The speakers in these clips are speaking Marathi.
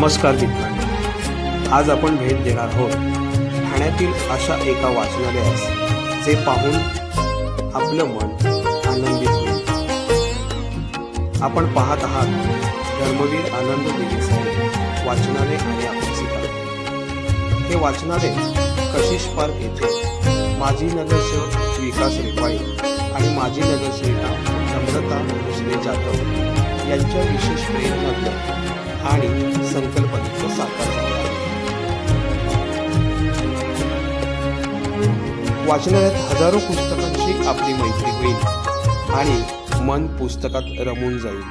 नमस्कार मित्रांनो, आज आपण भेट देणार आहोत ठाण्यातील अशा एका वाचनालयास जे पाहून आपलं मन आनंदित होईल। आपण पाहत आहात धर्मवीर आनंद दिघे साहेब वाचनालय आणि अभ्यासिका। हे वाचनालय कशिश पार्क येथे माजी नगरसेवक विकास रेपाळे आणि माजी नगरसेविका नम्रता भोसले जाधव यांच्या विशेष प्रेरणात्मक आणि संकल्पनेचं साकार झाले आहे। वाचनालयात हजारो पुस्तकांची आपली मैत्री होईल आणि मन पुस्तकात रमून जाईल।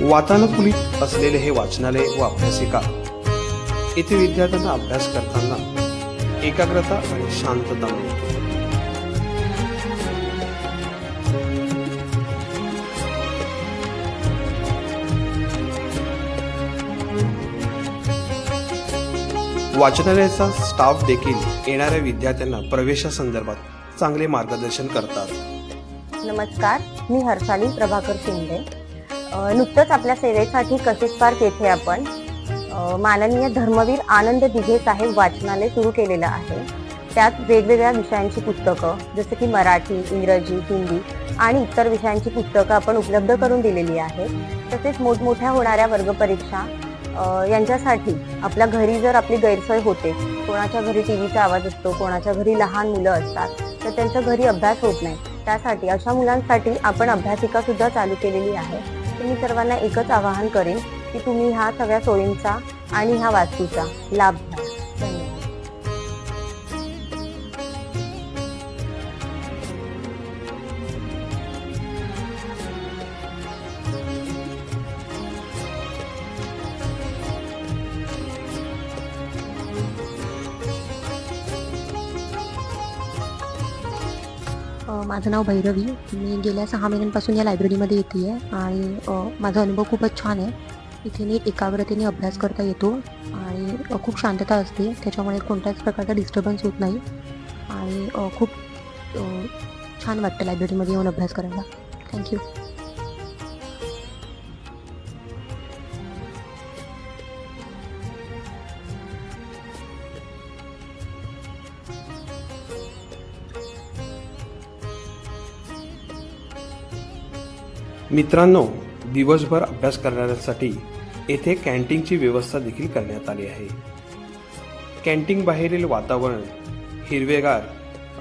वातानुकूलित असलेले हे वाचनालय व अभ्यासिका येथे विद्यार्थ्यांना अभ्यास करताना एकाग्रता आणि शांतता मिळते। वाचनालयाचा स्टाफ देखील येणाऱ्या विद्यार्थ्यांना प्रवेशासंदर्भात चांगले मार्गदर्शन करतात। नमस्कार, मी हर्षाली प्रभाकर शिंदे। नुकतंच आपल्या सेवेसाठी कशिश पार्क येथे आपण माननीय धर्मवीर आनंद दिघे साहेब वाचनालय सुरू केलेलं आहे। त्यात वेगवेगळ्या विषयांची पुस्तकं जसे की मराठी, इंग्रजी, हिंदी आणि इतर विषयांची पुस्तकं आपण उपलब्ध करून दिलेली आहेत। तसेच मोठमोठ्या होणाऱ्या वर्गपरीक्षा यांच्यासाठी आपल्या घरी जर आपली गैरसोय होते, कोणाच्या घरी टीव्हीचा आवाज असतो, कोणाच्या घरी लहान मुलं असतात, तर त्यांच्या घरी अभ्यास होत नाही, त्यासाठी अशा मुलांसाठी आपण अभ्यासिका सुद्धा चालू केलेली आहे। मी सर्वांना एकच आवाहन करेन की तुम्ही ह्या सगळ्या सोयींचा आणि ह्या वास्तूचा लाभ घ्या। धन्यवाद। माझं नाव भैरवी। मी गेल्या 6 महिन्यांपासून या लायब्ररीमध्ये येते आहे आणि माझा अनुभव खूपच छान आहे। इथे नीट एकाग्रतेने अभ्यास करता येतो आणि खूप शांतता असते, त्याच्यामुळे कोणत्याच प्रकारचा डिस्टर्बन्स होत नाही आणि खूप छान वाटतं लायब्ररीमध्ये येऊन अभ्यास करायला। थँक्यू। मित्रांनो, दिवसभर अभ्यास करणाऱ्यांसाठी येथे कॅन्टीनची व्यवस्था देखील करण्यात आली आहे। कॅन्टीन बाहेरील वातावरण हिरवेगार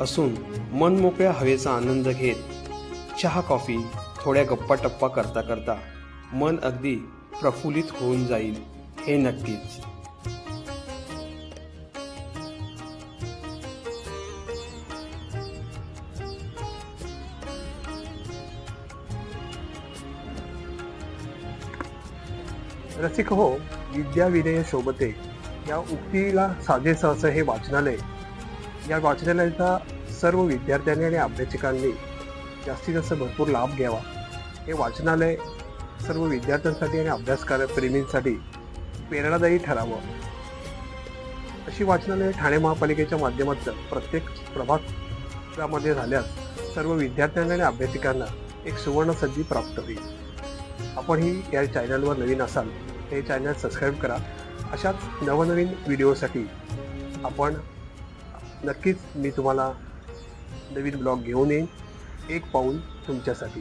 असून मनमोकळ्या हवेचा आनंद घेत चहा कॉफी थोड्या गप्पा टप्पा करता करता मन अगदी प्रफुल्लित होऊन जाईल हे नक्कीच। रसिक हो, विद्या विनय शोभते या उक्तीला साजेसं असं हे वाचनालय। या वाचनालयाचा सर्व विद्यार्थ्यांनी आणि अभ्यासिकांनी जास्तीत जास्त भरपूर लाभ घ्यावा। हे वाचनालय सर्व विद्यार्थ्यांसाठी आणि अभ्यासकार प्रेमींसाठी प्रेरणादायी ठरावं। अशी वाचनालय ठाणे महापालिकेच्या माध्यमातून प्रत्येक प्रभागामध्ये झाल्यास सर्व विद्यार्थ्यांना आणि अभ्यासिकांना एक सुवर्ण संधी प्राप्त होईल। आपणही या चॅनलवर नवीन असाल हे चॅनल सबस्क्राईब करा। अशाच नवनवीन व्हिडिओसाठी आपण नक्कीच मी तुम्हाला नवीन ब्लॉग घेऊन येईन। एक पाऊल तुमच्यासाठी।